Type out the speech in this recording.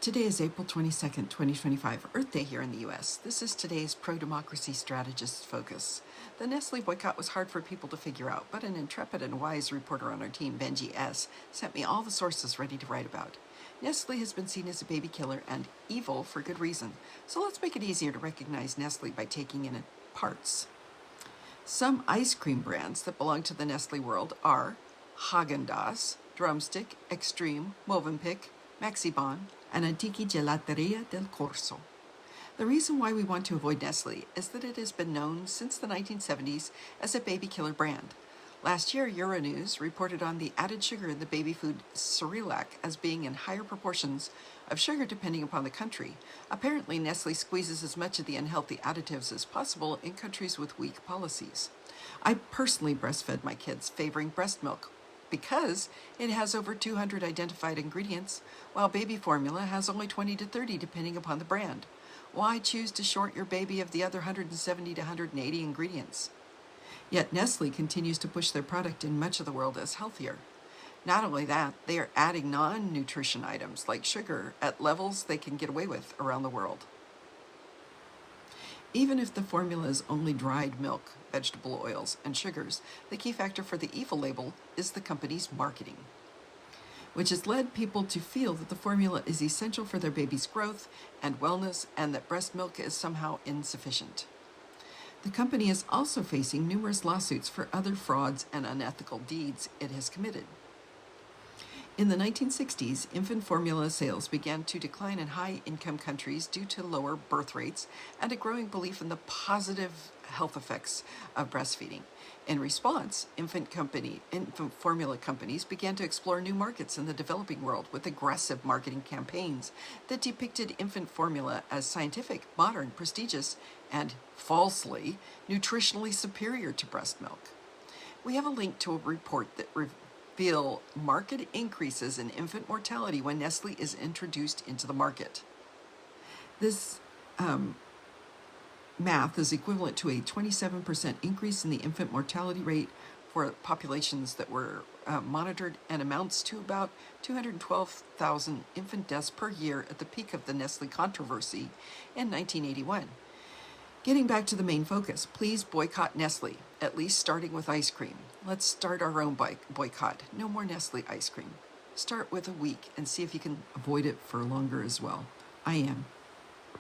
Today is April 22nd, 2025, Earth Day here in the U.S. This is today's pro-democracy strategist focus. The Nestle boycott was hard for people to figure out, but an intrepid and wise reporter on our team, Benji S., sent me all the sources ready to write about. Nestle has been seen as a baby killer and evil for good reason, so let's make it easier to recognize Nestle by taking in parts. Some ice cream brands that belong to the Nestle world are Häagen-Dazs, Drumstick, Extreme, Movenpick, Maxibon, and Antichi Gelateria del Corso. The reason why we want to avoid Nestle is that it has been known since the 1970s as a baby killer brand. Last year, Euronews reported on the added sugar in the baby food Cerelac as being in higher proportions of sugar depending upon the country. Apparently, Nestle squeezes as much of the unhealthy additives as possible in countries with weak policies. I personally breastfed my kids, favoring breast milk, because it has over 200 identified ingredients, while baby formula has only 20 to 30 depending upon the brand. Why choose to short your baby of the other 170 to 180 ingredients? Yet Nestle continues to push their product in much of the world as healthier. Not only that, they are adding non-nutrition items like sugar at levels they can get away with around the world. Even if the formula is only dried milk, vegetable oils, and sugars, the key factor for the evil label is the company's marketing, which has led people to feel that the formula is essential for their baby's growth and wellness and that breast milk is somehow insufficient. The company is also facing numerous lawsuits for other frauds and unethical deeds it has committed. In the 1960s, infant formula sales began to decline in high-income countries due to lower birth rates and a growing belief in the positive health effects of breastfeeding. In response, infant formula companies began to explore new markets in the developing world with aggressive marketing campaigns that depicted infant formula as scientific, modern, prestigious, and, falsely, nutritionally superior to breast milk. We have a link to a report that reveal marked increases in infant mortality when Nestle is introduced into the market. This math is equivalent to a 27% increase in the infant mortality rate for populations that were monitored and amounts to about 212,000 infant deaths per year at the peak of the Nestle controversy in 1981. Getting back to the main focus, please boycott Nestle, at least starting with ice cream. Let's start our own boycott. No more Nestle ice cream. Start with a week and see if you can avoid it for longer as well. I am.